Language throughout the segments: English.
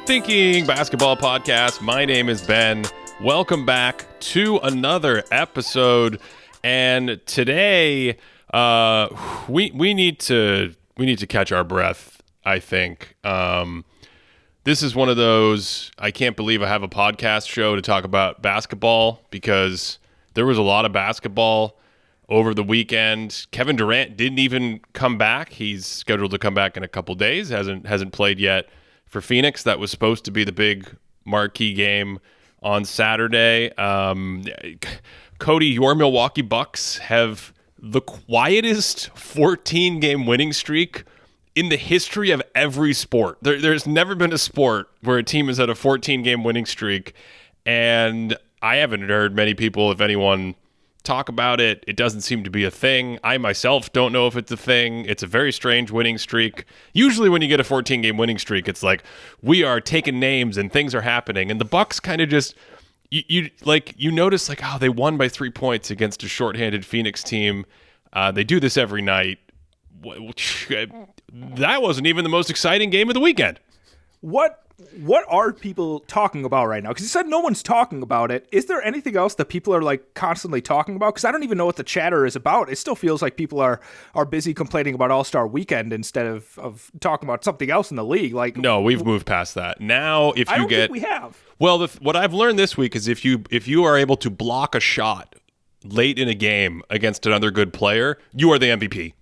Thinking Basketball Podcast. My name is Ben. Welcome back to another episode. And today, we need to catch our breath, I think. This is one of those, I can't believe I have a podcast show to talk about basketball, because there was a lot of basketball over the weekend. Kevin Durant didn't even come back. He's scheduled to come back in a couple days. Hasn't played yet for Phoenix. That was supposed to be the big marquee game on Saturday. Cody, your Milwaukee Bucks have the quietest 14-game winning streak in the history of every sport. There's never been a sport where a team has had a 14-game winning streak, and I haven't heard many people, if anyone, talk about it. It doesn't seem to be a thing. I myself don't know if it's a thing. It's a very strange winning streak. Usually when you get a 14-game winning streak, it's like we are taking names and things are happening. And the Bucks kind of just you notice like, oh, they won by 3 points against a shorthanded Phoenix team. They do this every night. That wasn't even the most exciting game of the weekend. What are people talking about right now? Because you said no one's talking about it. Is there anything else that people are like constantly talking about? Because I don't even know what the chatter is about. It still feels like people are busy complaining about All-Star Weekend instead of talking about something else in the league. Like, no, we've moved past that. Now, if you I don't think we have. Well, what I've learned this week is if you are able to block a shot late in a game against another good player, you are the MVP.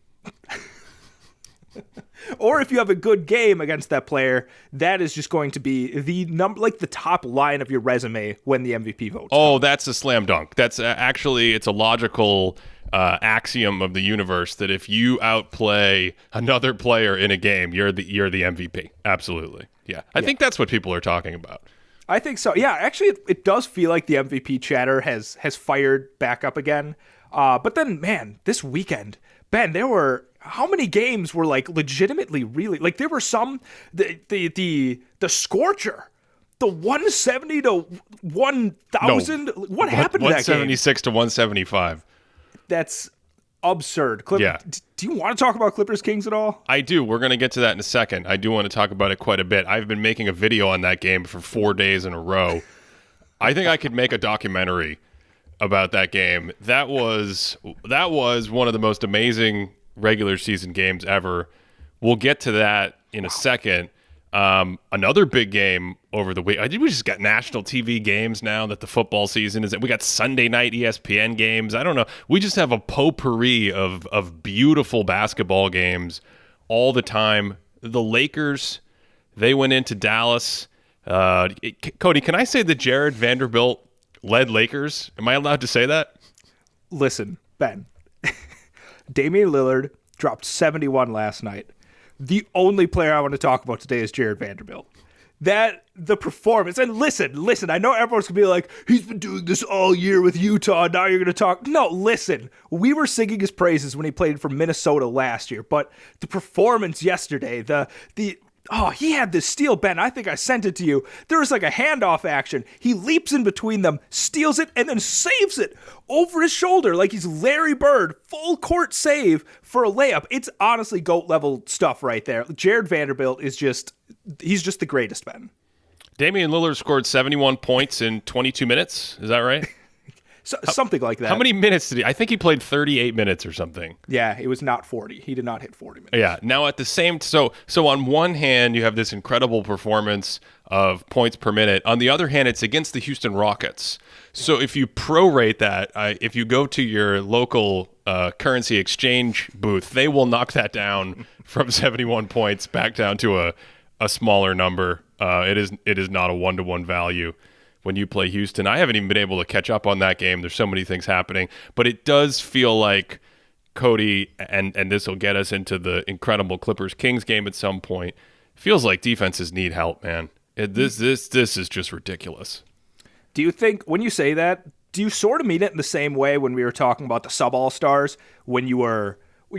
Or if you have a good game against that player, that is just going to be the top line of your resume when the MVP votes. Oh, that's a slam dunk. That's actually, it's a logical axiom of the universe that if you outplay another player in a game, you're the MVP. Absolutely. Yeah. I think that's what people are talking about. I think so. Yeah, actually, it does feel like the MVP chatter has fired back up again. But then, man, this weekend, Ben, there were how many games were like legitimately really like there were some the Scorcher, the 170 to 1,000. No, what happened to that game? 176 to 175. That's absurd. Yeah. Do you want to talk about Clippers Kings at all? I do. We're going to get to that in a second. I do want to talk about it quite a bit. I've been making a video on that game for 4 days in a row. I think I could make a documentary about that game. That was one of the most amazing regular season games ever. We'll get to that in a second. Another big game over the week. I think we just got national TV games now that the football season is. We got Sunday night ESPN games. I don't know. We just have a potpourri of beautiful basketball games all the time. The Lakers, they went into Dallas. Cody, can I say that Jared Vanderbilt led Lakers? Am I allowed to say that? Listen, Ben. Damian Lillard dropped 71 last night. The only player I want to talk about today is Jared Vanderbilt. The performance, and listen, I know everyone's going to be like, he's been doing this all year with Utah, now you're going to talk. No, listen, we were singing his praises when he played for Minnesota last year, but the performance yesterday, he had this steal, Ben. I think I sent it to you. There was like a handoff action. He leaps in between them, steals it, and then saves it over his shoulder like he's Larry Bird. Full court save for a layup. It's honestly GOAT level stuff right there. Jared Vanderbilt he's just the greatest, Ben. Damian Lillard scored 71 points in 22 minutes. Is that right? Something like that. How many minutes did he? I think he played 38 minutes or something. Yeah, it was not 40. He did not hit 40 minutes. Yeah. Now at the same, so on one hand you have this incredible performance of points per minute. On the other hand, it's against the Houston Rockets. So if you prorate that, if you go to your local currency exchange booth, they will knock that down from 71 points back down to a smaller number. It is not a 1-to-1 value when you play Houston. I haven't even been able to catch up on that game. There's so many things happening, but it does feel like Cody, and this will get us into the incredible Clippers-Kings game at some point. Feels like defenses need help, man. This is just ridiculous. Do you think, when you say that, do you sort of mean it in the same way when we were talking about the sub-all-stars, when you're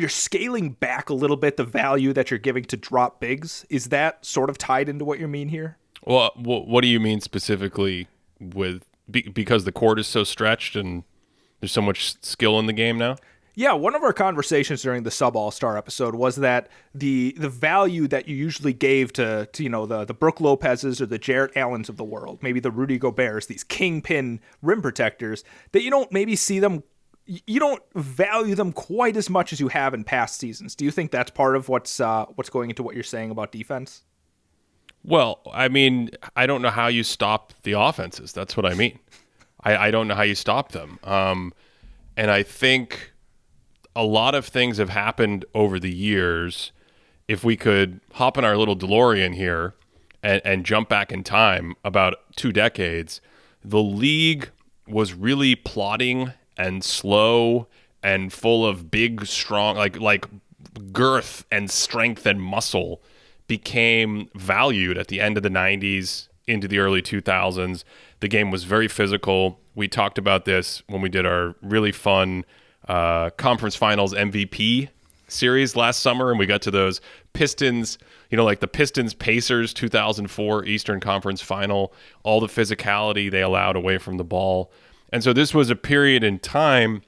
scaling back a little bit the value that you're giving to drop bigs? Is that sort of tied into what you mean here? Well, what do you mean specifically with because the court is so stretched and there's so much skill in the game now? Yeah, one of our conversations during the Sub All-Star episode was that the value that you usually gave to the Brook Lopez's or the Jarrett Allens of the world, maybe the Rudy Gobert's, these kingpin rim protectors, that you don't maybe see them, you don't value them quite as much as you have in past seasons. Do you think that's part of what's going into what you're saying about defense? Well, I mean, I don't know how you stop the offenses. That's what I mean. I don't know how you stop them. And I think a lot of things have happened over the years. If we could hop in our little DeLorean here and jump back in time about 2 decades, the league was really plodding and slow and full of big, strong, like girth and strength and muscle became valued at the end of the 90s into the early 2000s. The game was very physical. We talked about this when we did our really fun conference finals MVP series last summer, and we got to those Pistons, like the Pistons Pacers 2004 Eastern Conference Final, all the physicality they allowed away from the ball. And so this was a period in time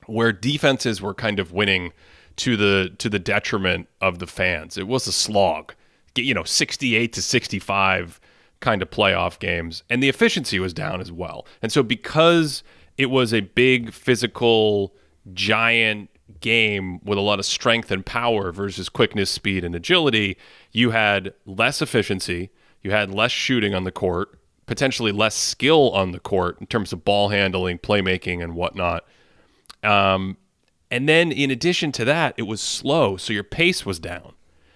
where defenses were kind of winning to the detriment of the fans. It was a slog, 68 to 65 kind of playoff games, and the efficiency was down as well. And so because it was a big physical giant game with a lot of strength and power versus quickness, speed, and agility, you had less efficiency, you had less shooting on the court, potentially less skill on the court in terms of ball handling, playmaking, and whatnot. And then in addition to that, it was slow, so your pace was down.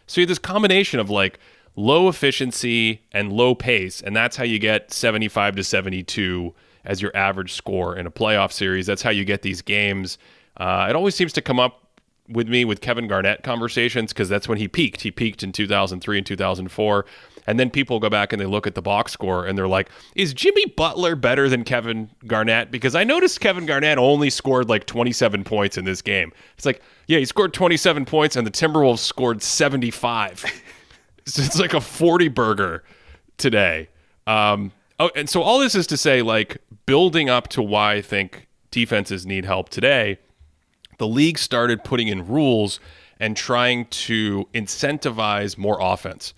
So you had this combination of like low efficiency and low pace, and that's how you get 75 to 72 as your average score in a playoff series. That's how you get these games. It always seems to come up with me with Kevin Garnett conversations because that's when he peaked. He peaked in 2003 and 2004. And then people go back and they look at the box score and they're like, is Jimmy Butler better than Kevin Garnett? Because I noticed Kevin Garnett only scored like 27 points in this game. It's like, yeah, he scored 27 points and the Timberwolves scored 75. So it's like a 40 burger today. And so all this is to say, like, building up to why I think defenses need help today, the league started putting in rules and trying to incentivize more offense.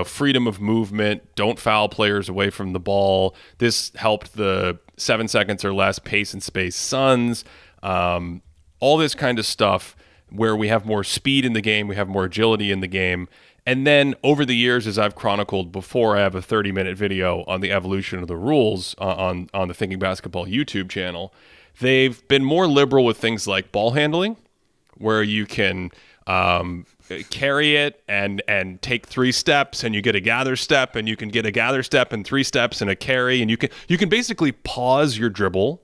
Freedom of movement, don't foul players away from the ball. This helped the 7 seconds or less pace and space Suns, all this kind of stuff where we have more speed in the game, we have more agility in the game. And then over the years, as I've chronicled before, I have a 30-minute video on the evolution of the rules on the Thinking Basketball YouTube channel. They've been more liberal with things like ball handling, where you can carry it and take 3 steps, and you get a gather step, and you can get a gather step and 3 steps and a carry, and you can basically pause your dribble.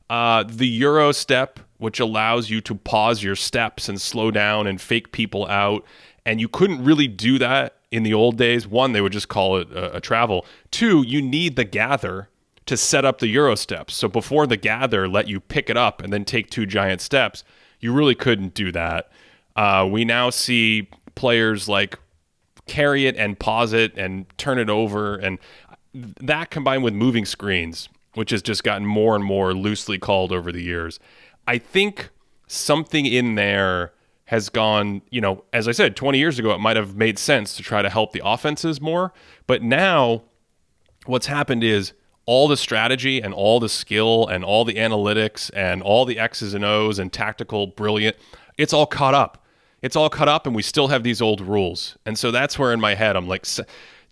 The Euro step, which allows you to pause your steps and slow down and fake people out. And you couldn't really do that in the old days. 1, they would just call it a travel. 2, you need the gather to set up the Euro steps. So before the gather let you pick it up and then take 2 giant steps, you really couldn't do that. We now see players like carry it and pause it and turn it over. And that combined with moving screens, which has just gotten more and more loosely called over the years. I think something in there has gone, as I said, 20 years ago, it might have made sense to try to help the offenses more. But now what's happened is all the strategy and all the skill and all the analytics and all the X's and O's and tactical brilliant, it's all caught up. It's all caught up, and we still have these old rules. And so that's where in my head I'm like,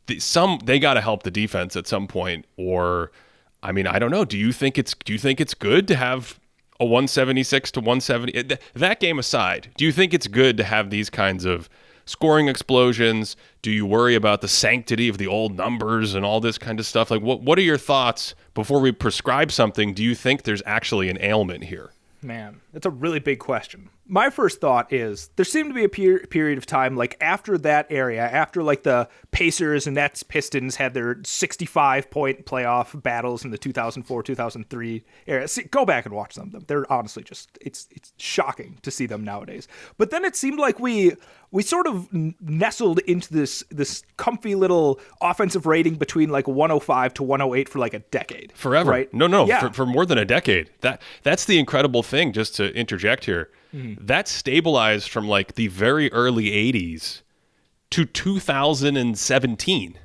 they got to help the defense at some point. Or, I mean, I don't know. Do you think it's good to have a 176 to 170? That game aside, do you think it's good to have these kinds of scoring explosions? Do you worry about the sanctity of the old numbers and all this kind of stuff? Like, what are your thoughts before we prescribe something? Do you think there's actually an ailment here? Man, that's a really big question. My first thought is there seemed to be a period of time, like after that area, after like the Pacers and Nets Pistons had their 65-point playoff battles in the 2004-2003 era. Go back and watch some of them. They're honestly just, it's shocking to see them nowadays. But then it seemed like we sort of nestled into this comfy little offensive rating between like 105 to 108 for like a decade. Forever. Right? No. Yeah. For more than a decade. That's the incredible thing, just to interject here, that stabilized from like the very early 80s to 2017.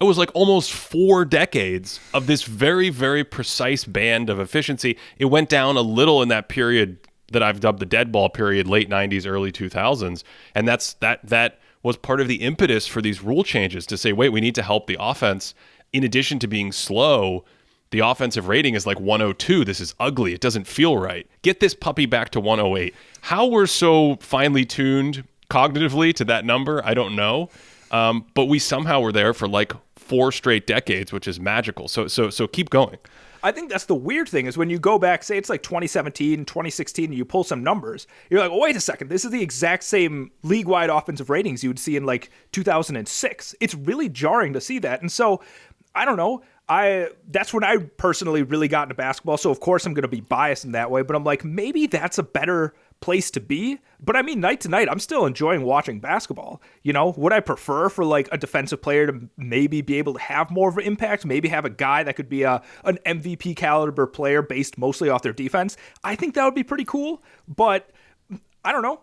It was like almost 4 decades of this very, very precise band of efficiency. It went down a little in that period that I've dubbed the dead ball period, late 90s, early 2000s. And that was part of the impetus for these rule changes to say, wait, we need to help the offense. In addition to being slow, the offensive rating is like 102. This is ugly. It doesn't feel right. Get this puppy back to 108. How we're so finely tuned cognitively to that number, I don't know. But we somehow were there for like 4 straight decades, which is magical. So keep going. I think that's the weird thing is when you go back, say it's like 2017, 2016, and you pull some numbers, you're like, oh, wait a second, this is the exact same league-wide offensive ratings you would see in like 2006. It's really jarring to see that. And so, I don't know. That's when I personally really got into basketball. So of course I'm going to be biased in that way, but I'm like, maybe that's a better place to be. But I mean, night to night, I'm still enjoying watching basketball. You know, would I prefer for like a defensive player to maybe be able to have more of an impact? Maybe have a guy that could be an MVP caliber player based mostly off their defense. I think that would be pretty cool. But I don't know.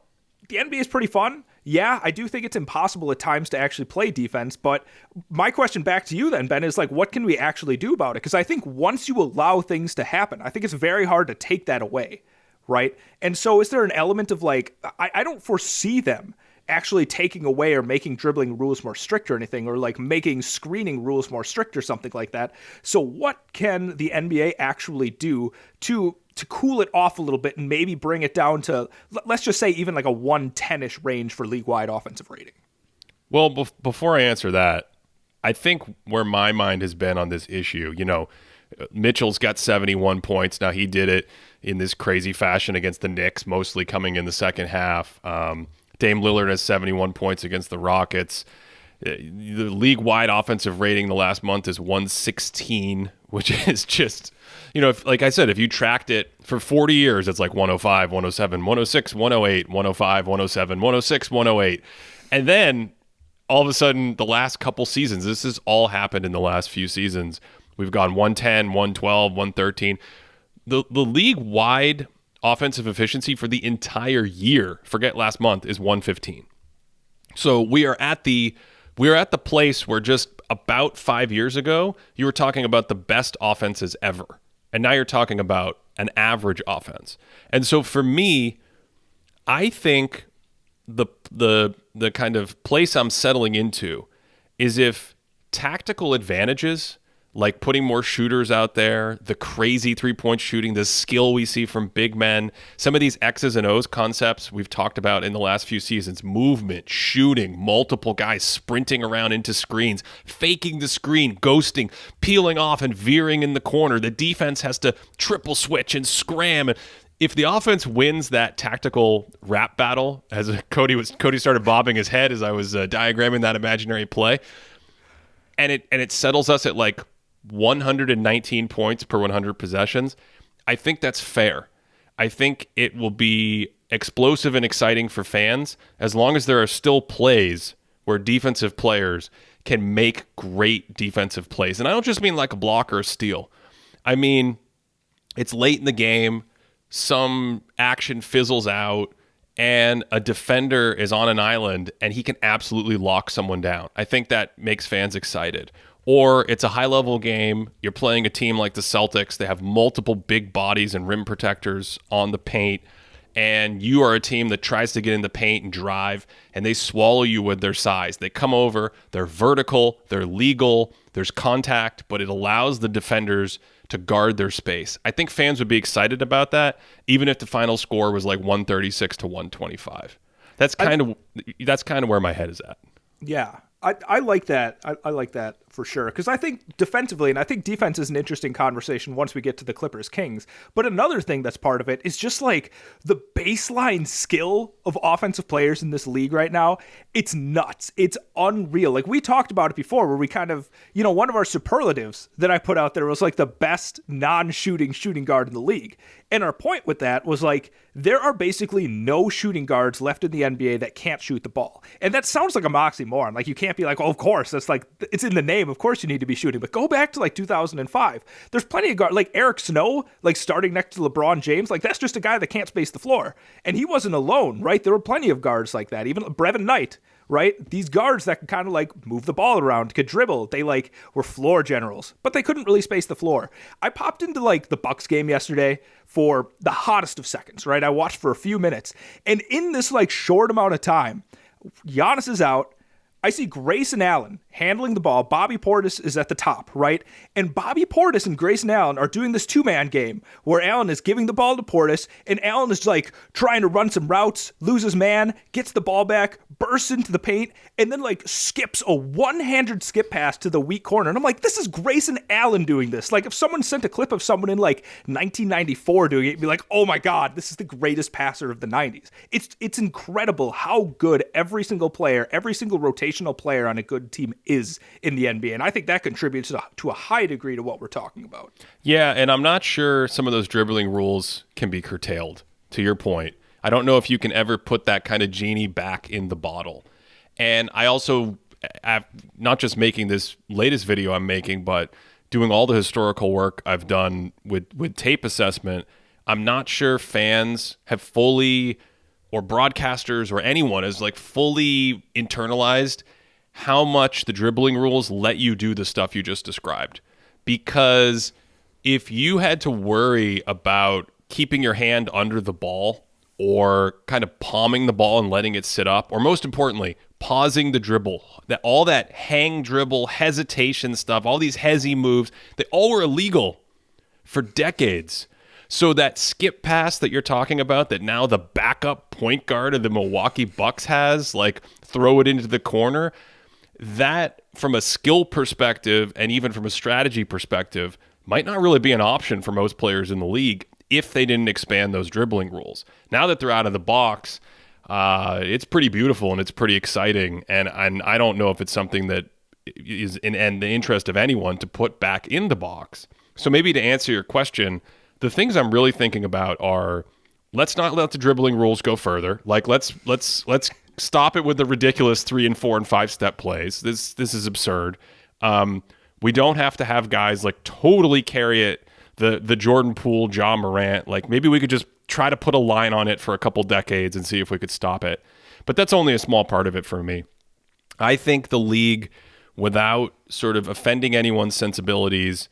The NBA is pretty fun. Yeah, I do think it's impossible at times to actually play defense, but my question back to you then, Ben, is like, what can we actually do about it? Because I think once you allow things to happen, I think it's very hard to take that away, right? And so is there an element of like, I don't foresee them actually taking away or making dribbling rules more strict or anything, or like making screening rules more strict or something like that. So what can the NBA actually do to cool it off a little bit and maybe bring it down to, let's just say, even like a 110-ish range for league-wide offensive rating? Well, before I answer that, I think where my mind has been on this issue, you know, Mitchell's got 71 points. Now, he did it in this crazy fashion against the Knicks, mostly coming in the second half. Dame Lillard has 71 points against the Rockets. The league-wide offensive rating the last month is 116, which is just, you know, if, like I said, if you tracked it for 40 years, it's like 105, 107, 106, 108, 105, 107, 106, 108. And then all of a sudden, the last couple seasons, this has all happened in the last few seasons. We've gone 110, 112, 113. The league-wide offensive efficiency for the entire year, forget last month, is 115. So we are at the place where just about 5 years ago, you were talking about the best offenses ever. And now you're talking about an average offense. And so for me, I think the kind of place I'm settling into is if tactical advantages, like putting more shooters out there, the crazy three-point shooting, the skill we see from big men, some of these X's and O's concepts we've talked about in the last few seasons, movement, shooting, multiple guys sprinting around into screens, faking the screen, ghosting, peeling off and veering in the corner. The defense has to triple switch and scram. And if the offense wins that tactical rap battle, as Cody started bobbing his head as I was diagramming that imaginary play, and it settles us at like 119 points per 100 possessions, I think that's fair. I think it will be explosive and exciting for fans as long as there are still plays where defensive players can make great defensive plays. And I don't just mean like a block or a steal. I mean, it's late in the game, some action fizzles out, and a defender is on an island and he can absolutely lock someone down. I think that makes fans excited. Or it's a high-level game. You're playing a team like the Celtics. They have multiple big bodies and rim protectors on the paint. And you are a team that tries to get in the paint and drive, and they swallow you with their size. They come over. They're vertical. They're legal. There's contact, but it allows the defenders to guard their space. I think fans would be excited about that, even if the final score was like 136 to 125. That's kind of where my head is at. Yeah. I like that. I like that for sure. Because I think defensively, and I think defense is an interesting conversation once we get to the Clippers Kings. But another thing that's part of it is just like the baseline skill of offensive players in this league right now. It's nuts. It's unreal. Like we talked about it before where we kind of, you know, one of our superlatives that I put out there was like the best non-shooting shooting guard in the league. And our point with that was like, there are basically no shooting guards left in the NBA that can't shoot the ball. And that sounds like a oxymoron. Like you can't can't be like, oh, of course, that's like, it's in the name. Of course you need to be shooting. But go back to like 2005. There's plenty of guards, like Eric Snow, like starting next to LeBron James. Like that's just a guy that can't space the floor. And he wasn't alone, right? There were plenty of guards like that. Even Brevin Knight, right? These guards that could kind of like move the ball around, could dribble. They like were floor generals, but they couldn't really space the floor. I popped into like the Bucks game yesterday for the hottest of seconds, right? I watched for a few minutes. And in this like short amount of time, Giannis is out. I see Grayson Allen handling the ball. Bobby Portis is at the top, right? And Bobby Portis and Grayson Allen are doing this two-man game where Allen is giving the ball to Portis, and Allen is like trying to run some routes, loses man, gets the ball back, bursts into the paint, and then like skips a one-handed skip pass to the weak corner. And I'm like, this is Grayson Allen doing this. Like if someone sent a clip of someone in like 1994 doing it, it'd be like, oh my God, this is the greatest passer of the 90s. It's incredible how good every single player, every single rotational player on a good team is in the NBA. And I think that contributes to a high degree to what we're talking about. Yeah, and I'm not sure some of those dribbling rules can be curtailed, to your point. I don't know if you can ever put that kind of genie back in the bottle. And I also, not just making this latest video I'm making, but doing all the historical work I've done with tape assessment, I'm not sure fans have fully, or broadcasters or anyone has like fully internalized how much the dribbling rules let you do the stuff you just described. Because if you had to worry about keeping your hand under the ball or kind of palming the ball and letting it sit up, or most importantly, pausing the dribble, that all that hang dribble, hesitation stuff, all these hezzy moves, they all were illegal for decades. So that skip pass that you're talking about, that now the backup point guard of the Milwaukee Bucks has, like throw it into the corner, that from a skill perspective and even from a strategy perspective might not really be an option for most players in the league if they didn't expand those dribbling rules. Now that they're out of the box, it's pretty beautiful and it's pretty exciting. And I don't know if it's something that is in the interest of anyone to put back in the box. So maybe to answer your question, the things I'm really thinking about are, let's not let the dribbling rules go further. Like let's stop it with the ridiculous 3 and 4 and 5 step plays. This is absurd. We don't have to have guys like totally carry it. The Jordan Poole, Ja Morant. Like maybe we could just try to put a line on it for a couple decades and see if we could stop it. But that's only a small part of it for me. I think the league, without sort of offending anyone's sensibilities,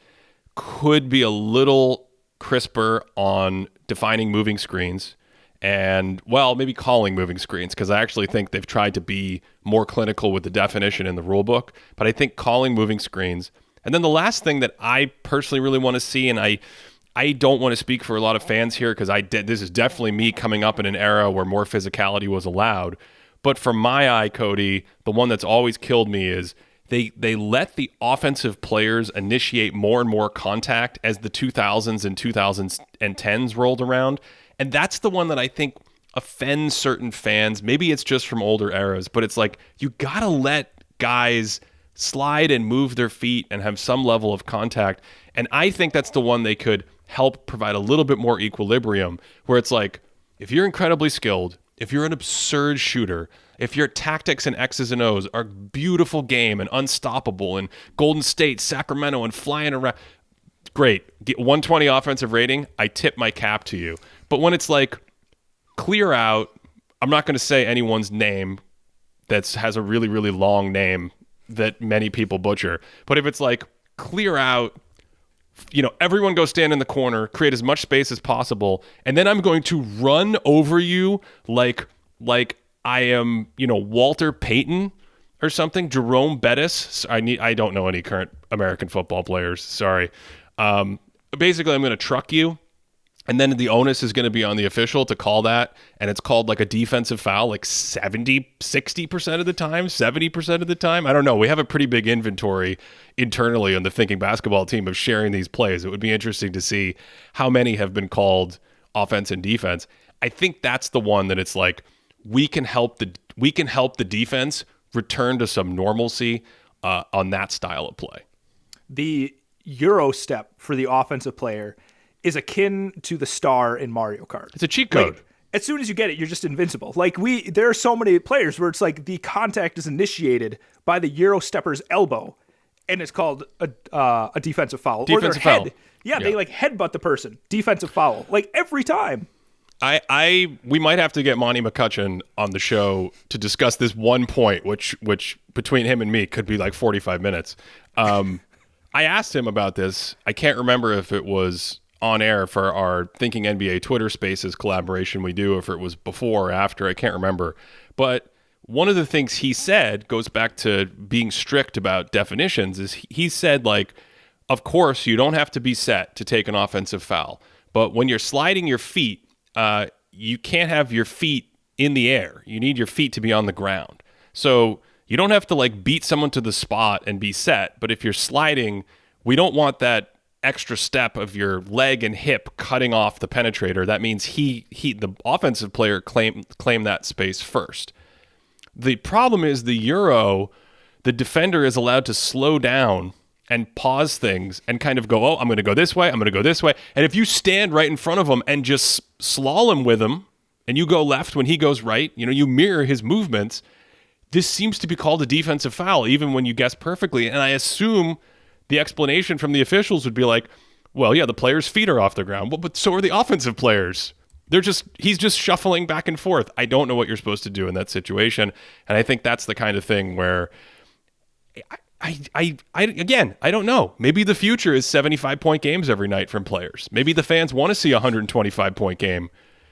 could be a little crisper on defining moving screens and, well, maybe calling moving screens, because I actually think they've tried to be more clinical with the definition in the rule book. But I think calling moving screens. And then the last thing that I personally really want to see, and I don't want to speak for a lot of fans here because this is definitely me coming up in an era where more physicality was allowed. But from my eye, Cody, the one that's always killed me is they let the offensive players initiate more and more contact as the 2000s and 2010s rolled around. And that's the one that I think offends certain fans. Maybe it's just from older eras, but it's like you got to let guys slide and move their feet and have some level of contact. And I think that's the one they could help provide a little bit more equilibrium, where it's like, if you're incredibly skilled, if you're an absurd shooter, if your tactics and X's and O's are beautiful game and unstoppable and Golden State, Sacramento, and flying around, great. Get 120 offensive rating, I tip my cap to you. But when it's like, clear out, I'm not going to say anyone's name that has a really, really long name that many people butcher. But if it's like, clear out, everyone go stand in the corner, create as much space as possible, and then I'm going to run over you like I am, Walter Payton or something, Jerome Bettis. I don't know any current American football players. Sorry. Basically, I'm going to truck you. And then the onus is going to be on the official to call that. And it's called like a defensive foul, like 60% of the time, 70% of the time. I don't know. We have a pretty big inventory internally on the Thinking Basketball team of sharing these plays. It would be interesting to see how many have been called offense and defense. I think that's the one that it's like, we can help the defense return to some normalcy on that style of play. The Euro step for the offensive player is akin to the star in Mario Kart. It's a cheat code. as soon as you get it, you're just invincible. Like there are so many players where it's like the contact is initiated by the Euro stepper's elbow, and it's called a defensive foul. Defensive or their foul. head. Yeah, they like headbutt the person. Defensive foul. Like every time. We might have to get Monty McCutcheon on the show to discuss this one point, which between him and me could be like 45 minutes. I asked him about this. I can't remember if it was on air for our Thinking NBA Twitter Spaces collaboration we do, if it was before or after. I can't remember. But one of the things he said goes back to being strict about definitions. Is he said, like, of course you don't have to be set to take an offensive foul, but when you're sliding your feet, you can't have your feet in the air. You need your feet to be on the ground. So you don't have to like beat someone to the spot and be set. But if you're sliding, we don't want that extra step of your leg and hip cutting off the penetrator. That means the offensive player claim that space first. The problem is the defender is allowed to slow down and pause things and kind of go, oh, I'm going to go this way, I'm going to go this way. And if you stand right in front of him and just slalom with him and you go left when he goes right, you mirror his movements, this seems to be called a defensive foul, even when you guess perfectly. And I assume the explanation from the officials would be like, well, yeah, the player's feet are off the ground, but so are the offensive players. He's just shuffling back and forth. I don't know what you're supposed to do in that situation. And I think that's the kind of thing where I don't know. Maybe the future is 75-point games every night from players. Maybe the fans want to see a 125-point game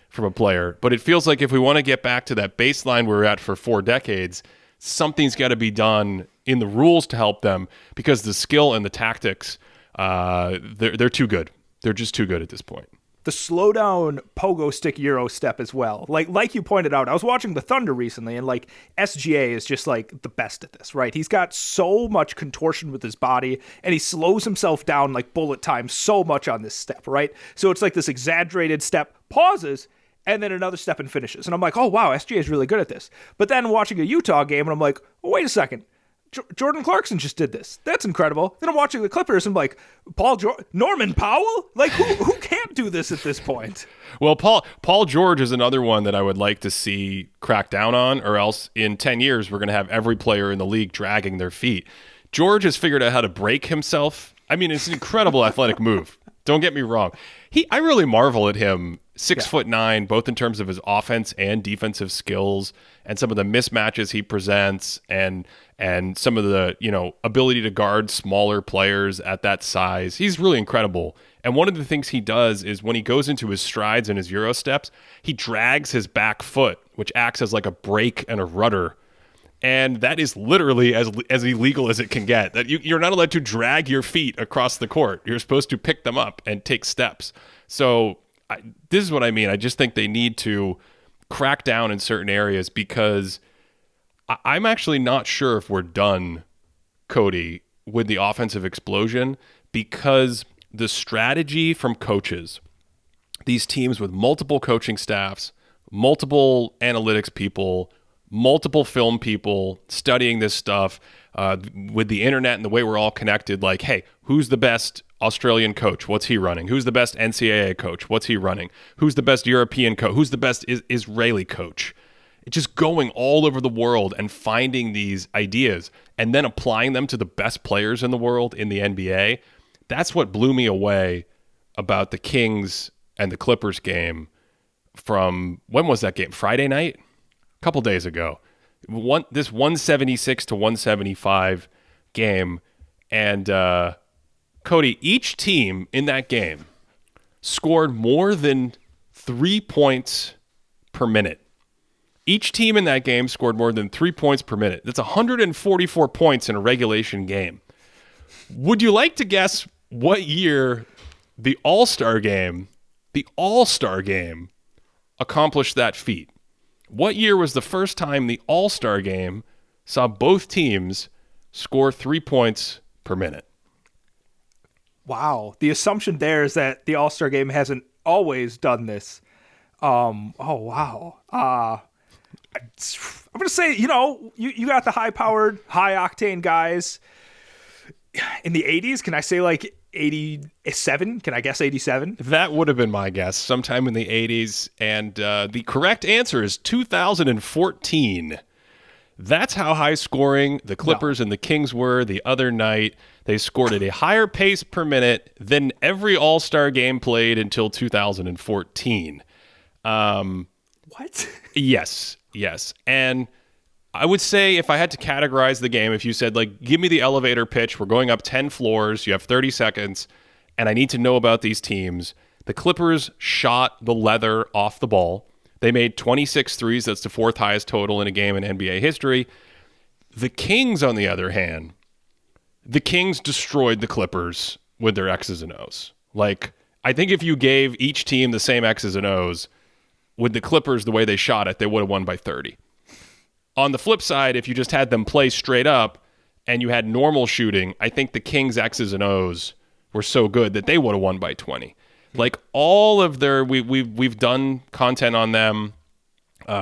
from a player. But it feels like if we want to get back to that baseline we were at for 4 decades, something's got to be done in the rules to help them, because the skill and the tactics, they're too good. They're just too good at this point. The slow down pogo stick Euro step as well. Like you pointed out, I was watching the Thunder recently, and like SGA is just like the best at this, right? He's got so much contortion with his body, and he slows himself down like bullet time so much on this step, right? So it's like this exaggerated step, pauses, and then another step and finishes. And I'm like, oh wow, SGA is really good at this. But then watching a Utah game, and I'm like, oh, wait a second. Jordan Clarkson just did this. That's incredible. Then I'm watching the Clippers and I'm like, Norman Powell? Like, who can't do this at this point? Well, Paul George is another one that I would like to see crack down on, or else in 10 years, we're going to have every player in the league dragging their feet. George has figured out how to break himself. I mean, it's an incredible athletic move. Don't get me wrong. I really marvel at him. 6'9", both in terms of his offense and defensive skills, and some of the mismatches he presents, and some of the ability to guard smaller players at that size. He's really incredible. And one of the things he does is when he goes into his strides and his Euro steps, he drags his back foot, which acts as like a brake and a rudder. And that is literally as illegal as it can get. That you're not allowed to drag your feet across the court. You're supposed to pick them up and take steps. So this is what I mean. I just think they need to crack down in certain areas, because I'm actually not sure if we're done, Cody, with the offensive explosion, because the strategy from coaches, these teams with multiple coaching staffs, multiple analytics people, multiple film people studying this stuff, with the internet and the way we're all connected, like, hey, who's the best Australian coach? What's he running? Who's the best NCAA coach? What's he running? Who's the best European coach? Who's the best Israeli coach? It's just going all over the world and finding these ideas and then applying them to the best players in the world in the NBA. That's what blew me away about the Kings and the Clippers game from, when was that game? Friday night? A couple days ago. This 176 to 175 game. And Cody, each team in that game scored more than 3 points per minute. Each team in that game scored more than 3 points per minute. That's 144 points in a regulation game. Would you like to guess what year the All-Star game accomplished that feat? What year was the first time the All-Star game saw both teams score 3 points per minute? Wow. The assumption there is that the All-Star game hasn't always done this. Oh, wow. I'm going to say, you got the high-powered, high-octane guys in the 80s. Can I say, like, 87. Can I guess 87? That would have been my guess, sometime in the 80s. And the correct answer is 2014. That's how high scoring the Clippers and the Kings were the other night. They scored at a higher pace per minute than every All-Star game played until 2014. What? Yes. And I would say if I had to categorize the game, if you said, like, give me the elevator pitch, we're going up 10 floors, you have 30 seconds, and I need to know about these teams. The Clippers shot the leather off the ball. They made 26 threes. That's the fourth highest total in a game in NBA history. The Kings, on the other hand, the Kings destroyed the Clippers with their X's and O's. Like, I think if you gave each team the same X's and O's, with the Clippers, the way they shot it, they would have won by 30. On the flip side, if you just had them play straight up and you had normal shooting, I think the Kings' X's and O's were so good that they would have won by 20. Like all of their, we've done content on them.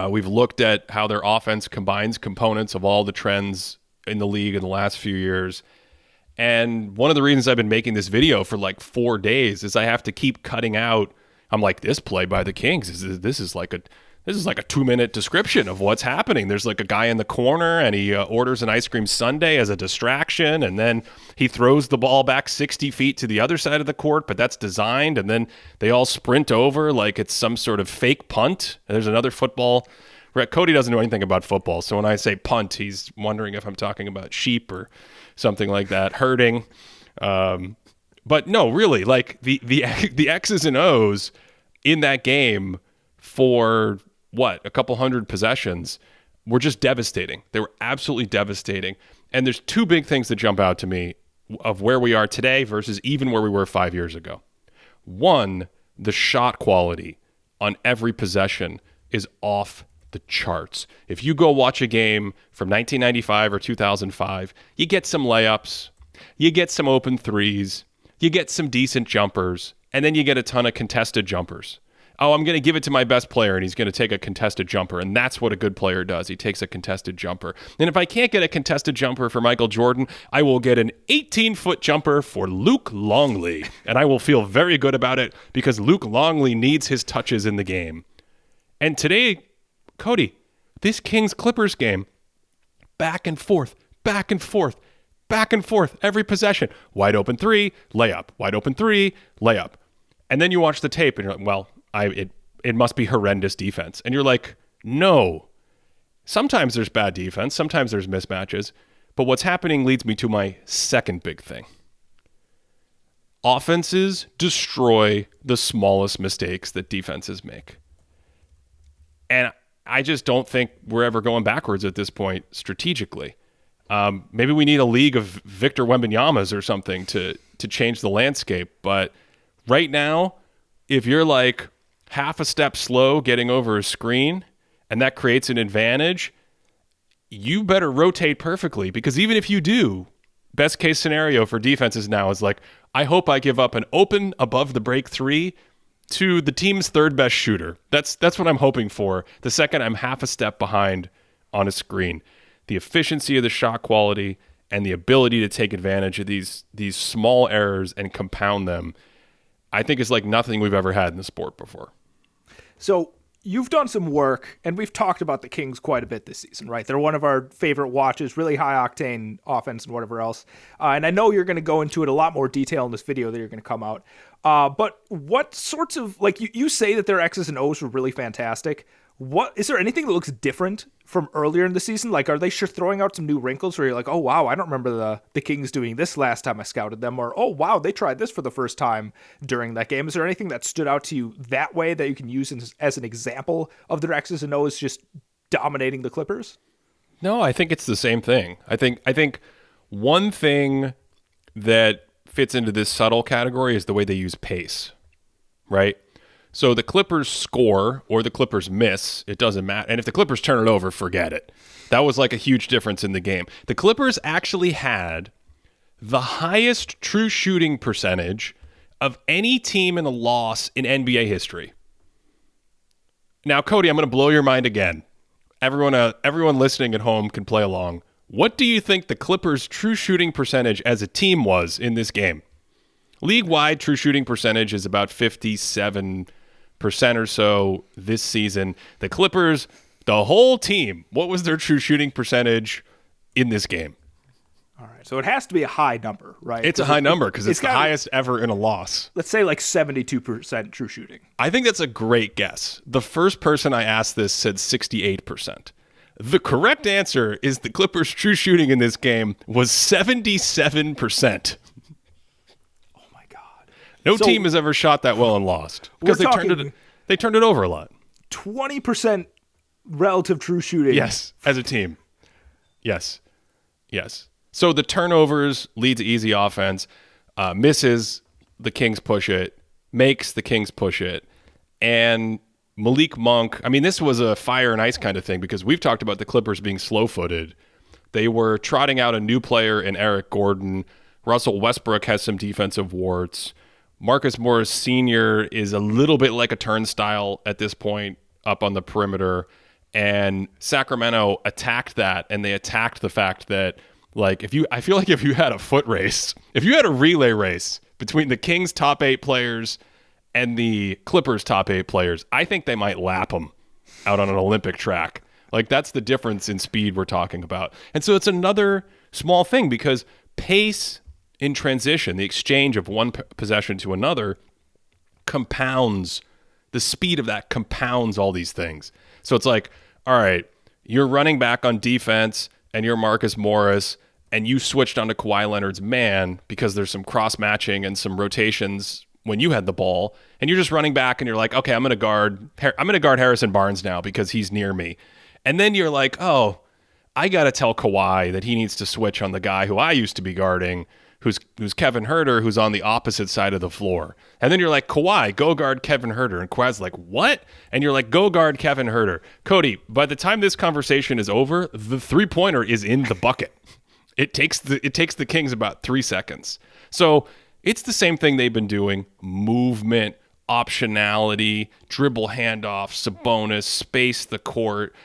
We've looked at how their offense combines components of all the trends in the league in the last few years. And one of the reasons I've been making this video for like 4 days is I have to keep cutting out. I'm like, this play by the Kings this is like a 2-minute description of what's happening. There's like a guy in the corner and he orders an ice cream sundae as a distraction. And then he throws the ball back 60 feet to the other side of the court, but that's designed. And then they all sprint over like it's some sort of fake punt. And there's another football. Cody doesn't know anything about football. So when I say punt, he's wondering if I'm talking about sheep or something like that, herding. But no, really, like the X's and O's in that game for a couple hundred possessions were just devastating. They were absolutely devastating. And there's two big things that jump out to me of where we are today versus even where we were 5 years ago. One, the shot quality on every possession is off the charts. If you go watch a game from 1995 or 2005, you get some layups, you get some open threes, you get some decent jumpers, and then you get a ton of contested jumpers. Oh, I'm going to give it to my best player, and he's going to take a contested jumper, and that's what a good player does. He takes a contested jumper. And if I can't get a contested jumper for Michael Jordan, I will get an 18-foot jumper for Luke Longley, and I will feel very good about it because Luke Longley needs his touches in the game. And today, Cody, this Kings-Clippers game, back and forth, back and forth, back and forth, every possession. Wide open three, layup. Wide open three, layup. And then you watch the tape, and you're like, well, it must be horrendous defense. And you're like, no. Sometimes there's bad defense. Sometimes there's mismatches. But what's happening leads me to my second big thing. Offenses destroy the smallest mistakes that defenses make. And I just don't think we're ever going backwards at this point strategically. Maybe we need a league of Victor Wembanyama's or something to change the landscape. But right now, if you're like half a step slow getting over a screen and that creates an advantage, you better rotate perfectly, because even if you do, best case scenario for defenses now is like, I hope I give up an open above the break three to the team's third best shooter. That's what I'm hoping for. The second I'm half a step behind on a screen, the efficiency of the shot quality and the ability to take advantage of these small errors and compound them, I think is like nothing we've ever had in the sport before. So you've done some work, and we've talked about the Kings quite a bit this season, right? They're one of our favorite watches, really high-octane offense and whatever else. And I know you're going to go into it a lot more detail in this video that you're going to come out. But what sorts of, like you say that their X's and O's were really fantastic. Is there anything that looks different from earlier in the season? Like, are they throwing out some new wrinkles where you're like, oh, wow, I don't remember the Kings doing this last time I scouted them, or, oh, wow, they tried this for the first time during that game. Is there anything that stood out to you that way that you can use as an example of their X's and O's just dominating the Clippers? No, I think it's the same thing. I think one thing that fits into this subtle category is the way they use pace, right? So the Clippers score or the Clippers miss, it doesn't matter. And if the Clippers turn it over, forget it. That was like a huge difference in the game. The Clippers actually had the highest true shooting percentage of any team in a loss in NBA history. Now, Cody, I'm going to blow your mind again. Everyone listening at home can play along. What do you think the Clippers' true shooting percentage as a team was in this game? League-wide true shooting percentage is about 57% or so this season. The Clippers, the whole team, what was their true shooting percentage in this game? All right. So it has to be a high number, right? It's a high number because it's the highest ever in a loss. Let's say like 72% true shooting. I think that's a great guess. The first person I asked this said 68%. The correct answer is the Clippers' true shooting in this game was 77%. Oh my God. No team has ever shot that well and lost because they turned it over a lot. 20% relative true shooting. Yes, as a team. Yes. So the turnovers lead to easy offense, misses, the Kings push it, makes the Kings push it, and Malik Monk, I mean, this was a fire and ice kind of thing because we've talked about the Clippers being slow-footed. They were trotting out a new player in Eric Gordon. Russell Westbrook has some defensive warts. Marcus Morris Sr. is a little bit like a turnstile at this point up on the perimeter, and Sacramento attacked that, and they attacked the fact that I feel like if you had a foot race, if you had a relay race between the Kings' top 8 players and the Clippers' top 8 players, I think they might lap them out on an Olympic track. Like, that's the difference in speed we're talking about. And so it's another small thing because pace in transition, the exchange of one possession to another, compounds. The speed of that compounds all these things. So it's like, all right, you're running back on defense and you're Marcus Morris, and you switched onto Kawhi Leonard's man because there's some cross-matching and some rotations when you had the ball, and you're just running back and you're like, okay, I'm going to guard Harrison Barnes now because he's near me. And then you're like, oh, I got to tell Kawhi that he needs to switch on the guy who I used to be guarding, who's Kevin Huerter, who's on the opposite side of the floor. And then you're like, Kawhi, go guard Kevin Huerter. And Kawhi's like, what? And you're like, go guard Kevin Huerter. Cody, by the time this conversation is over, the three-pointer is in the bucket. It takes the Kings about 3 seconds. So it's the same thing they've been doing. Movement, optionality, dribble handoff, Sabonis, space the court,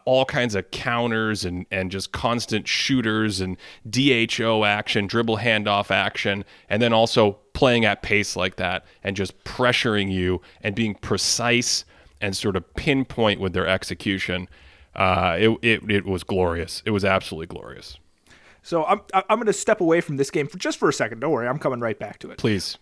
all kinds of counters and just constant shooters and DHO action, dribble handoff action, and then also playing at pace like that and just pressuring you and being precise and sort of pinpoint with their execution. It was glorious. It was absolutely glorious. So I'm going to step away from this game for a second. Don't worry, I'm coming right back to it. Please.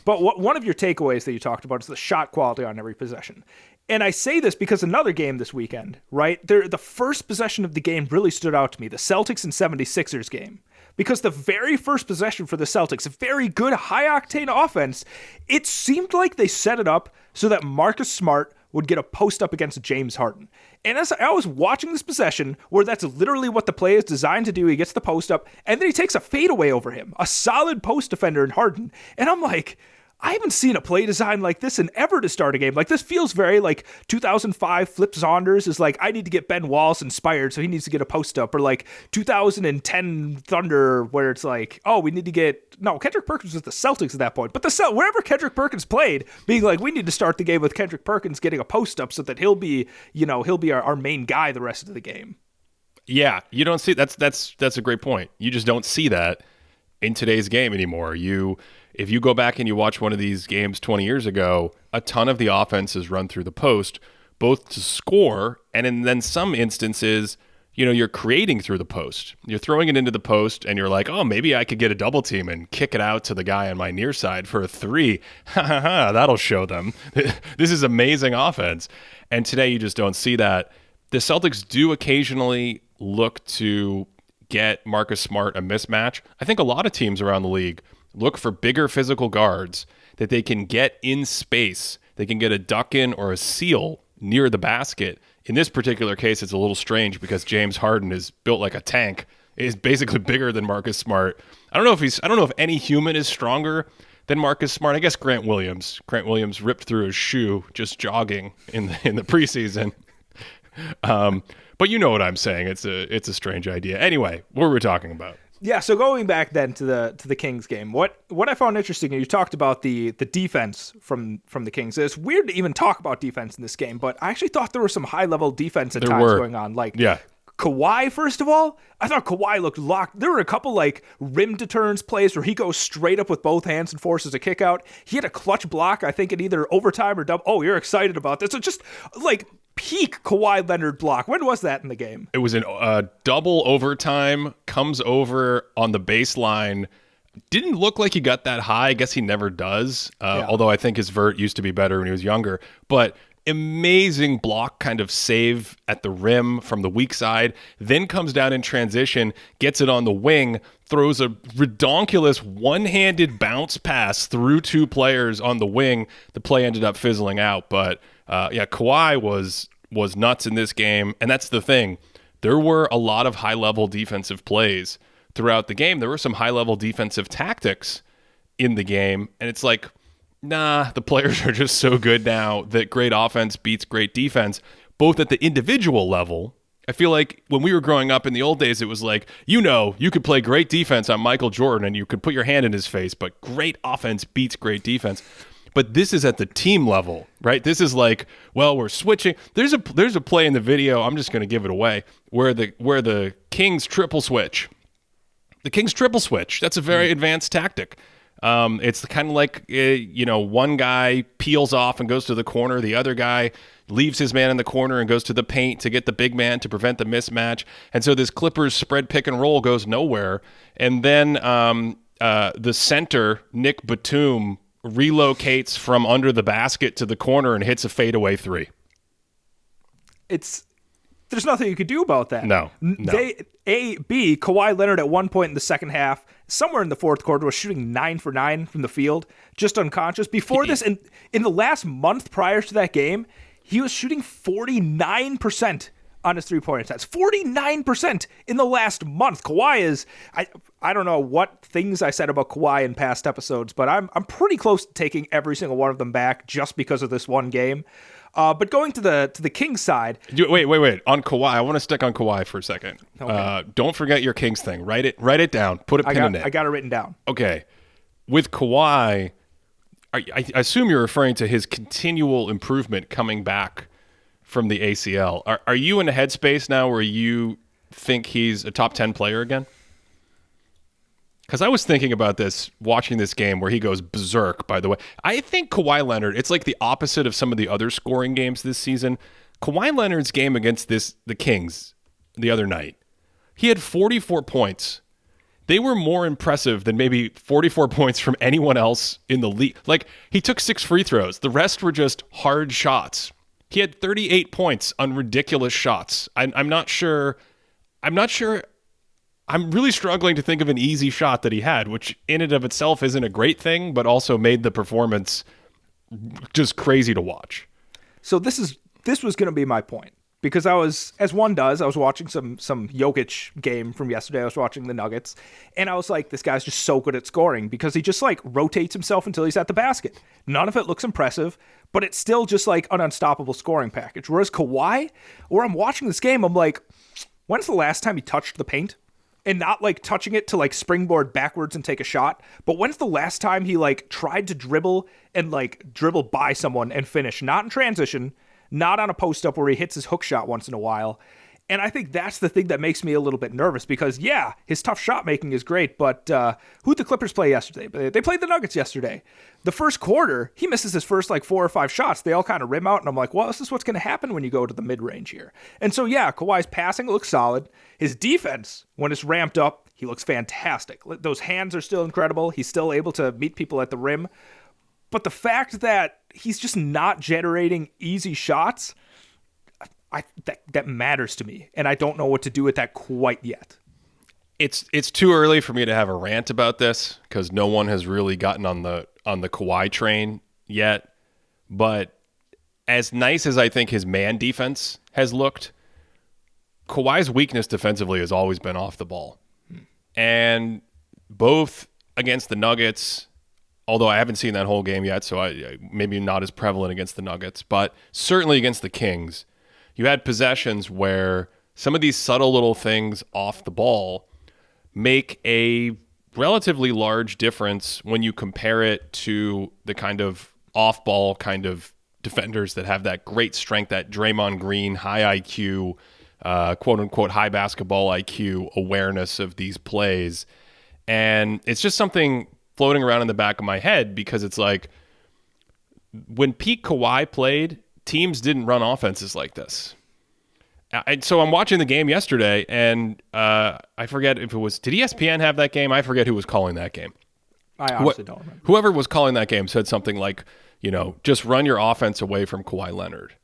But one of your takeaways that you talked about is the shot quality on every possession. And I say this because another game this weekend, right? The first possession of the game really stood out to me, the Celtics and 76ers game. Because the very first possession for the Celtics, a very good high-octane offense, it seemed like they set it up so that Marcus Smart would get a post up against James Harden. And as I was watching this possession, where that's literally what the play is designed to do, he gets the post up, and then he takes a fadeaway over him, a solid post defender in Harden. And I'm like, I haven't seen a play design like this in ever to start a game. Like, this feels very like 2005 Flip Saunders is like, I need to get Ben Wallace inspired, so he needs to get a post up. Or like 2010 Thunder, where it's like, oh, we need to get... No, Kendrick Perkins was the Celtics at that point. But wherever Kendrick Perkins played, being like, we need to start the game with Kendrick Perkins getting a post up so that he'll be our main guy the rest of the game. Yeah, you don't see... That's a great point. You just don't see that in today's game anymore. If you go back and you watch one of these games 20 years ago, a ton of the offense is run through the post, both to score and in then some instances, you're creating through the post. You're throwing it into the post and you're like, oh, maybe I could get a double team and kick it out to the guy on my near side for a 3. That'll show them. This is amazing offense. And today you just don't see that. The Celtics do occasionally look to get Marcus Smart a mismatch. I think a lot of teams around the league look for bigger physical guards that they can get in space. They can get a duck in or a seal near the basket. In this particular case, it's a little strange because James Harden is built like a tank. He's basically bigger than Marcus Smart. I don't know if any human is stronger than Marcus Smart. I guess Grant Williams. Grant Williams ripped through his shoe just jogging in the preseason. But you know what I'm saying. It's a strange idea. Anyway, what were we talking about? Yeah, so going back then to the Kings game, what I found interesting, and you talked about the defense from the Kings. It's weird to even talk about defense in this game, but I actually thought there was some high level defense at times going on. Like, yeah. Kawhi, first of all, I thought Kawhi looked locked. There were a couple like rim deterrence plays where he goes straight up with both hands and forces a kick out. He had a clutch block, I think, in either overtime or double. Oh, you're excited about this. So just like peak Kawhi Leonard block. When was that in the game? It was in double overtime, comes over on the baseline. Didn't look like he got that high. I guess he never does, although I think his vert used to be better when he was younger. But amazing block kind of save at the rim from the weak side, then comes down in transition, gets it on the wing, throws a redonkulous one-handed bounce pass through two players on the wing. The play ended up fizzling out, but Kawhi was nuts in this game, and that's the thing. There were a lot of high-level defensive plays throughout the game. There were some high-level defensive tactics in the game, and it's like, nah, the players are just so good now that great offense beats great defense, both at the individual level. I feel like when we were growing up in the old days, it was like, you could play great defense on Michael Jordan and you could put your hand in his face, but great offense beats great defense. But this is at the team level, right? This is like, well, we're switching. There's a play in the video, I'm just going to give it away, where the Kings triple switch. The Kings triple switch. That's a very advanced tactic. It's kind of like, one guy peels off and goes to the corner. The other guy leaves his man in the corner and goes to the paint to get the big man to prevent the mismatch. And so this Clippers spread pick and roll goes nowhere. And then the center, Nick Batum, relocates from under the basket to the corner and hits a fadeaway three. There's nothing you could do about that. No. Kawhi Leonard at one point in the second half, somewhere in the fourth quarter, was shooting 9 for 9 from the field, just unconscious. Before this, in the last month prior to that game, he was shooting 49% on his three-point attempts. 49% in the last month. Kawhi is, I don't know what things I said about Kawhi in past episodes, but I'm pretty close to taking every single one of them back just because of this one game. But going to the Kings side. Wait. On Kawhi, I want to stick on Kawhi for a second. Okay. Don't forget your Kings thing. Write it down. Put a pin in it. I got it written down. Okay. With Kawhi, I assume you're referring to his continual improvement coming back from the ACL. Are you in a headspace now where you think he's a top 10 player again? Because I was thinking about this, watching this game where he goes berserk, by the way. I think Kawhi Leonard, it's like the opposite of some of the other scoring games this season. Kawhi Leonard's game against the Kings the other night, he had 44 points. They were more impressive than maybe 44 points from anyone else in the league. Like, he took 6 free throws. The rest were just hard shots. He had 38 points on ridiculous shots. I'm not sure. I'm really struggling to think of an easy shot that he had, which in and of itself isn't a great thing, but also made the performance just crazy to watch. So this was going to be my point, because I was watching some Jokic game from yesterday. I was watching the Nuggets, and I was like, this guy's just so good at scoring because he just like rotates himself until he's at the basket. None of it looks impressive, but it's still just like an unstoppable scoring package. Whereas Kawhi, where I'm watching this game, I'm like, when's the last time he touched the paint? And not like touching it to like springboard backwards and take a shot. But when's the last time he like tried to dribble and like dribble by someone and finish? Not in transition, not on a post up where he hits his hook shot once in a while. And I think that's the thing that makes me a little bit nervous because, yeah, his tough shot making is great. But who'd the Clippers play yesterday? They played the Nuggets yesterday. The first quarter, he misses his first like 4 or 5 shots. They all kind of rim out. And I'm like, well, this is what's going to happen when you go to the mid range here. And so, yeah, Kawhi's passing looks solid. His defense, when it's ramped up, he looks fantastic. Those hands are still incredible. He's still able to meet people at the rim. But the fact that he's just not generating easy shots, that matters to me, and I don't know what to do with that quite yet. It's too early for me to have a rant about this because no one has really gotten on the Kawhi train yet. But as nice as I think his man defense has looked, Kawhi's weakness defensively has always been off the ball. And both against the Nuggets, although I haven't seen that whole game yet, so I maybe not as prevalent against the Nuggets, but certainly against the Kings, you had possessions where some of these subtle little things off the ball make a relatively large difference when you compare it to the kind of off-ball kind of defenders that have that great strength, that Draymond Green, high IQ, quote unquote high basketball IQ awareness of these plays. And it's just something floating around in the back of my head because it's like when peak Kawhi played, teams didn't run offenses like this. And so I'm watching the game yesterday, and I forget if it was, did ESPN have that game? I forget who was calling that game. I honestly don't remember. Whoever was calling that game said something like, just run your offense away from Kawhi Leonard.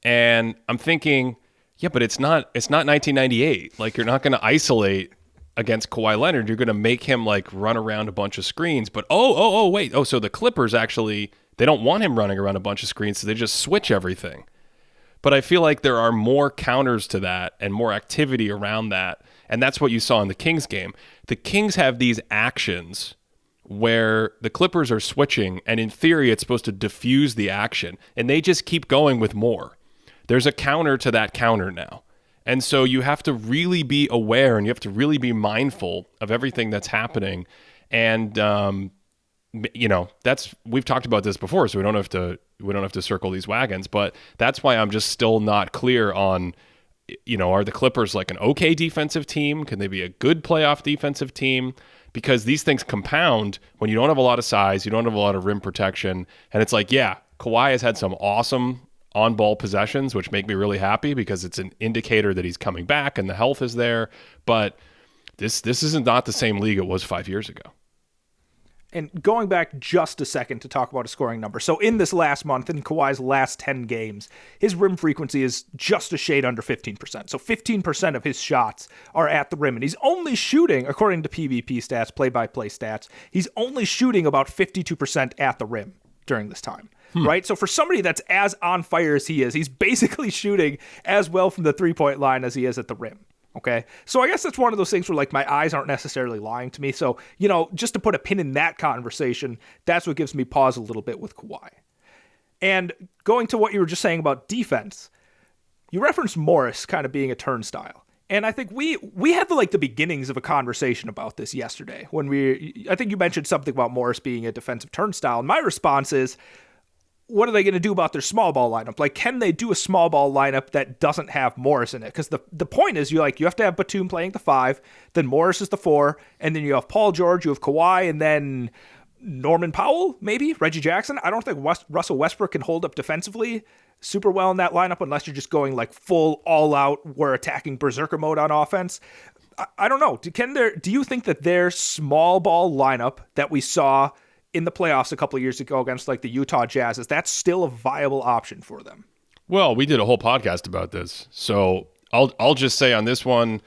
And I'm thinking, yeah, but it's not 1998. Like, you're not going to isolate against Kawhi Leonard. You're going to make him like run around a bunch of screens. But wait. So the Clippers actually, they don't want him running around a bunch of screens, so they just switch everything. But I feel like there are more counters to that and more activity around that. And that's what you saw in the Kings game. The Kings have these actions where the Clippers are switching, and in theory, it's supposed to diffuse the action. And they just keep going with more. There's a counter to that counter now. And so you have to really be aware and you have to really be mindful of everything that's happening. And, we've talked about this before, so we don't have to circle these wagons, but that's why I'm just still not clear on, are the Clippers like an okay defensive team? Can they be a good playoff defensive team? Because these things compound when you don't have a lot of size, you don't have a lot of rim protection. And it's like, yeah, Kawhi has had some awesome on-ball possessions, which make me really happy because it's an indicator that he's coming back and the health is there. But this isn't not the same league it was 5 years ago. And going back just a second to talk about a scoring number. So in this last month, in Kawhi's last 10 games, his rim frequency is just a shade under 15%. So 15% of his shots are at the rim. And he's only shooting, according to PVP stats, play-by-play stats, he's only shooting about 52% at the rim during this time. Right? So for somebody that's as on fire as he is, he's basically shooting as well from the three-point line as he is at the rim. Okay. So I guess that's one of those things where like my eyes aren't necessarily lying to me. So, just to put a pin in that conversation, that's what gives me pause a little bit with Kawhi. And going to what you were just saying about defense, you referenced Morris kind of being a turnstile. And I think we had the beginnings of a conversation about this yesterday when I think you mentioned something about Morris being a defensive turnstile. And my response is, what are they going to do about their small ball lineup? Like, can they do a small ball lineup that doesn't have Morris in it? Because the point is, you have to have Batum playing the 5, then Morris is the 4, and then you have Paul George, you have Kawhi, and then Norman Powell, maybe Reggie Jackson. I don't think Russell Westbrook can hold up defensively super well in that lineup unless you're just going like full all out, we're attacking berserker mode on offense. I don't know. Do you think that their small ball lineup that we saw in the playoffs a couple of years ago against like the Utah Jazz, is that still a viable option for them? Well, we did a whole podcast about this. So I'll just say on this one,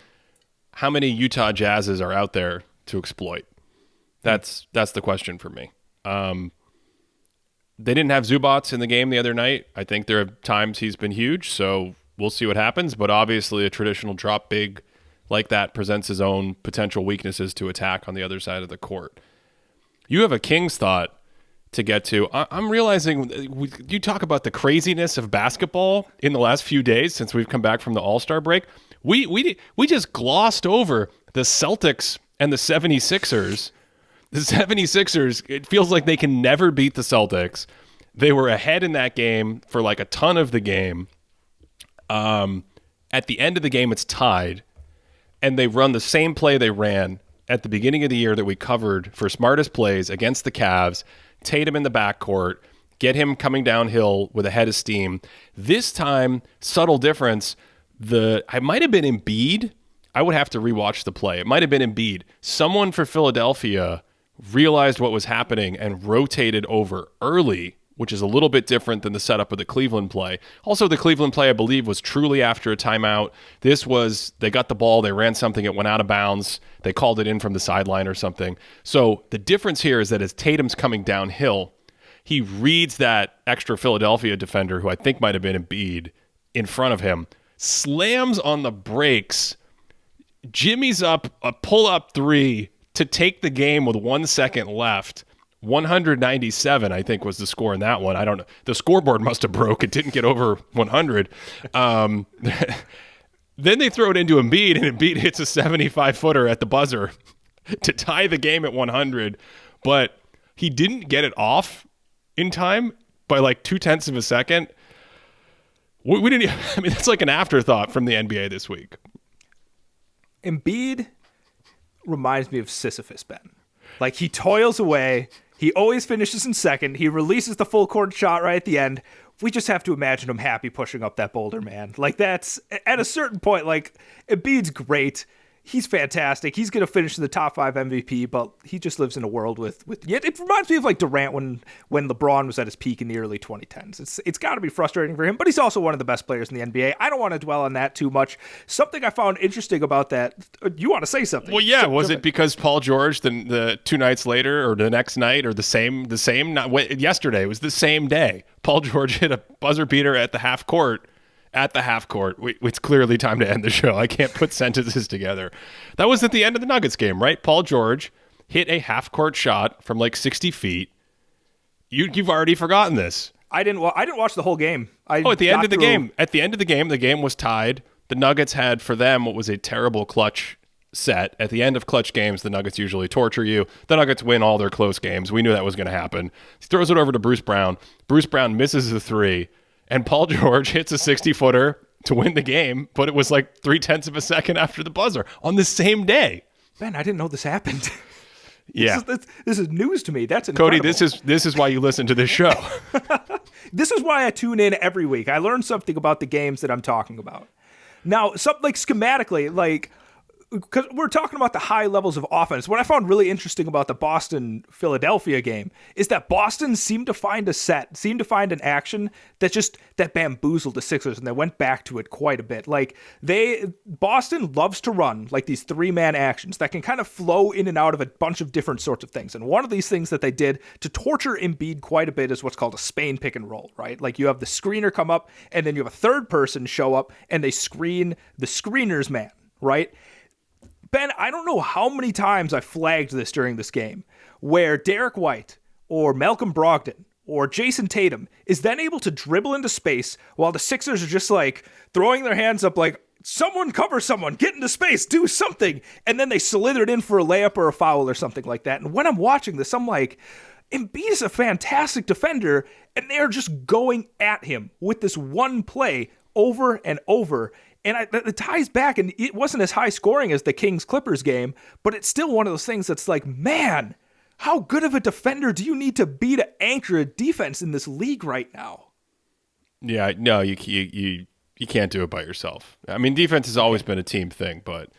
how many Utah Jazzes are out there to exploit? That's the question for me. They didn't have Zubats in the game the other night. I think there are times he's been huge, so we'll see what happens. But obviously a traditional drop big like that presents his own potential weaknesses to attack on the other side of the court. You have a Kings thought to get to. I'm realizing you talk about the craziness of basketball in the last few days since we've come back from the All-Star break. We just glossed over the Celtics and the 76ers. The 76ers, it feels like they can never beat the Celtics. They were ahead in that game for like a ton of the game. At the end of the game, it's tied, and they run the same play they ran at the beginning of the year that we covered for smartest plays against the Cavs. Tatum in the backcourt, get him coming downhill with a head of steam. This time, subtle difference. I might have been Embiid. I would have to rewatch the play. It might have been Embiid. Someone for Philadelphia realized what was happening and rotated over early, which is a little bit different than the setup of the Cleveland play. Also, the Cleveland play, I believe, was truly after a timeout. This was, they got the ball, they ran something, it went out of bounds, they called it in from the sideline or something. So the difference here is that as Tatum's coming downhill, he reads that extra Philadelphia defender, who I think might have been Embiid, in front of him, slams on the brakes, jimmies up a pull-up 3 to take the game with 1 second left. 197, I think, was the score in that one. I don't know. The scoreboard must have broke. It didn't get over 100. Then they throw it into Embiid, and Embiid hits a 75-footer at the buzzer to tie the game at 100. But he didn't get it off in time by like 0.2 of a second. We didn't. I mean, it's like an afterthought from the NBA this week. Embiid reminds me of Sisyphus, Ben. Like, he toils away. He always finishes in second. He releases the full court shot right at the end. We just have to imagine him happy pushing up that boulder, man. Like, that's at a certain point, like, Embiid's great. He's fantastic. He's going to finish in the top 5 MVP, but he just lives in a world with yet it reminds me of like Durant when LeBron was at his peak in the early 2010s. It's got to be frustrating for him, but he's also one of the best players in the NBA. I don't want to dwell on that too much. Something I found interesting about that, you want to say something? Well, yeah, was it because Paul George the 2 nights later or the next night or the same not yesterday, it was the same day. Paul George hit a buzzer beater at the half court. It's clearly time to end the show. I can't put sentences together. That was at the end of the Nuggets game, right? Paul George hit a half-court shot from like 60 feet. You've already forgotten this. I didn't watch the whole game. At the end of the game. At the end of the game was tied. The Nuggets had, for them, what was a terrible clutch set. At the end of clutch games, the Nuggets usually torture you. The Nuggets win all their close games. We knew that was going to happen. He throws it over to Bruce Brown. Bruce Brown misses the 3. And Paul George hits a 60-footer to win the game, but it was like 0.3 of a second after the buzzer on the same day. Ben, I didn't know this happened. Yeah. This is news to me. That's incredible. Cody, this is why you listen to this show. This is why I tune in every week. I learn something about the games that I'm talking about. Now, something like schematically, like, because we're talking about the high levels of offense. What I found really interesting about the Boston-Philadelphia game is that Boston seemed to find an action that bamboozled the Sixers, and they went back to it quite a bit. Like, Boston loves to run like these 3-man actions that can kind of flow in and out of a bunch of different sorts of things. And one of these things that they did to torture Embiid quite a bit is what's called a Spain pick and roll, right? Like, you have the screener come up, and then you have a third person show up, and they screen the screener's man, right? Ben, I don't know how many times I flagged this during this game, where Derek White or Malcolm Brogdon or Jason Tatum is then able to dribble into space while the Sixers are just like throwing their hands up like, someone cover someone, get into space, do something. And then they slither it in for a layup or a foul or something like that. And when I'm watching this, I'm like, Embiid is a fantastic defender, and they're just going at him with this one play over and over. And it ties back, and it wasn't as high scoring as the Kings-Clippers game, but it's still one of those things that's like, man, how good of a defender do you need to be to anchor a defense in this league right now? Yeah, no, you can't do it by yourself. I mean, defense has always been a team thing, but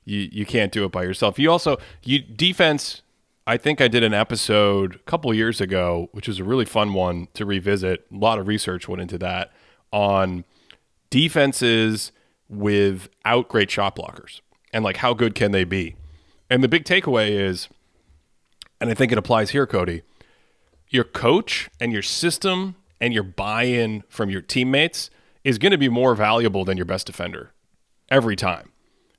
you can't do it by yourself. Defense, I think I did an episode a couple of years ago, which was a really fun one to revisit. A lot of research went into that on defenses without great shot blockers and like how good can they be. And the big takeaway is, and I think it applies here, Cody, your coach and your system and your buy-in from your teammates is going to be more valuable than your best defender every time.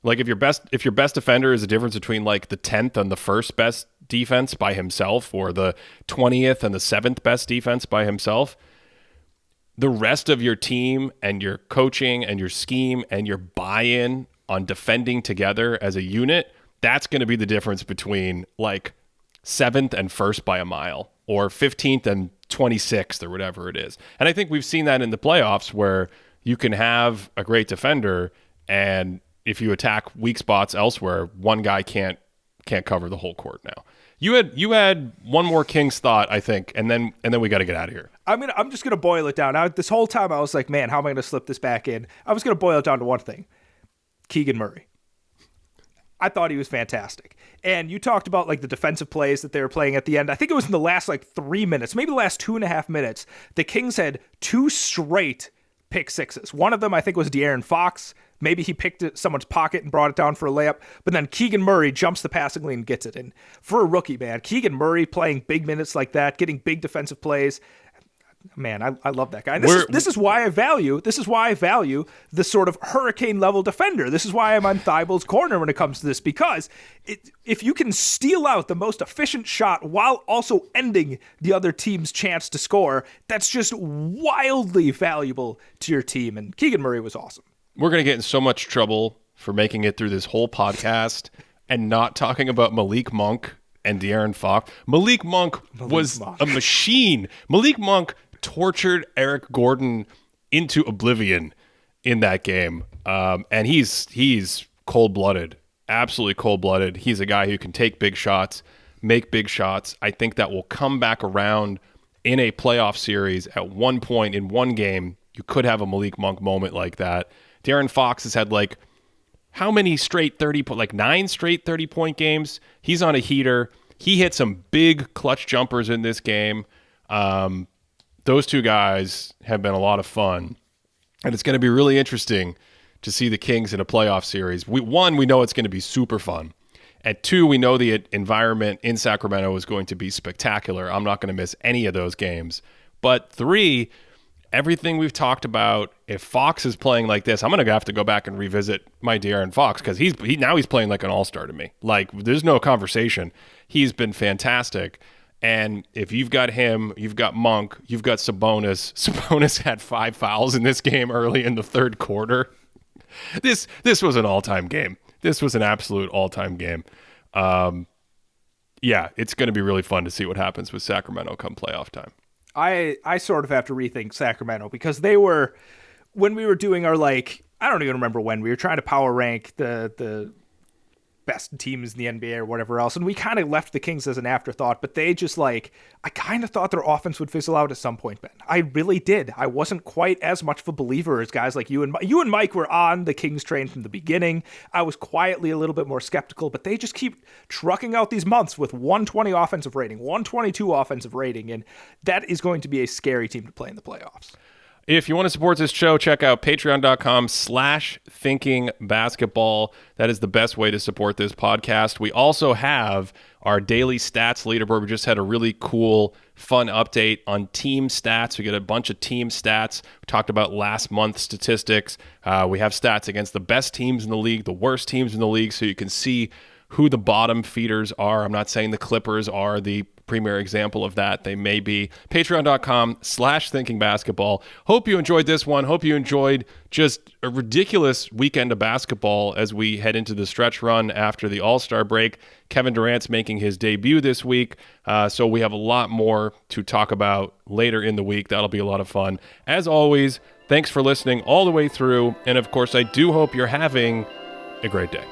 Like if your best defender is the difference between like the 10th and the first best defense by himself, or the 20th and the 7th best defense by himself, the rest of your team and your coaching and your scheme and your buy-in on defending together as a unit, that's going to be the difference between like 7th and 1st by a mile, or 15th and 26th, or whatever it is. And I think we've seen that in the playoffs, where you can have a great defender, and if you attack weak spots elsewhere, one guy can't cover the whole court now. You had one more Kings thought, I think, and then we got to get out of here. I'm just gonna boil it down. This whole time I was like, man, how am I gonna slip this back in? I was gonna boil it down to one thing: Keegan Murray. I thought he was fantastic. And you talked about like the defensive plays that they were playing at the end. I think it was in the last like 3 minutes, maybe the last 2.5 minutes. The Kings had 2 straight pick sixes. One of them, I think, was De'Aaron Fox. Maybe he picked someone's pocket and brought it down for a layup. But then Keegan Murray jumps the passing lane and gets it. And for a rookie, man, Keegan Murray playing big minutes like that, getting big defensive plays, man, I love that guy. This is why I value the sort of hurricane level defender. This is why I'm on Thibel's corner when it comes to this, because if you can steal out the most efficient shot while also ending the other team's chance to score, that's just wildly valuable to your team. And Keegan Murray was awesome. We're going to get in so much trouble for making it through this whole podcast and not talking about Malik Monk and De'Aaron Fox. Malik Monk was a machine. Malik Monk tortured Eric Gordon into oblivion in that game. And he's cold-blooded, absolutely cold-blooded. He's a guy who can take big shots, make big shots. I think that will come back around in a playoff series. At one point in one game, you could have a Malik Monk moment like that. De'Aaron Fox has had like how many straight 9 straight 30-point games? He's on a heater. He hit some big clutch jumpers in this game. Those two guys have been a lot of fun. And it's going to be really interesting to see the Kings in a playoff series. We know it's going to be super fun. At 2, we know the environment in Sacramento is going to be spectacular. I'm not going to miss any of those games. But 3, everything we've talked about, if Fox is playing like this, I'm going to have to go back and revisit my De'Aaron Fox because he's playing like an all-star to me. Like, there's no conversation. He's been fantastic. And if you've got him, you've got Monk, you've got Sabonis. Sabonis had 5 fouls in this game early in the third quarter. This was an all-time game. This was an absolute all-time game. Yeah, it's going to be really fun to see what happens with Sacramento come playoff time. I sort of have to rethink Sacramento because they were, when we were doing our, like, I don't even remember when, we were trying to power rank the best teams in the NBA or whatever else, and we kind of left the Kings as an afterthought, but they just, like, I kind of thought their offense would fizzle out at some point, Ben. I really did. I wasn't quite as much of a believer as guys like you and Mike were on the Kings train from the beginning. I was quietly a little bit more skeptical, but they just keep trucking out these months with 120 offensive rating, 122 offensive rating, and that is going to be a scary team to play in the playoffs. If you want to support this show, check out patreon.com/thinkingbasketball. That is the best way to support this podcast. We also have our daily stats leaderboard. We just had a really cool, fun update on team stats. We get a bunch of team stats. We talked about last month's statistics. We have stats against the best teams in the league, the worst teams in the league, so you can see who the bottom feeders are. I'm not saying the Clippers are the premier example of that. They may be. Patreon.com/thinkingbasketball. Hope you enjoyed this one. Hope you enjoyed just a ridiculous weekend of basketball as we head into the stretch run after the All-Star break. Kevin Durant's making his debut this week, so we have a lot more to talk about later in the week. That'll be a lot of fun. As always, thanks for listening all the way through, and of course, I do hope you're having a great day.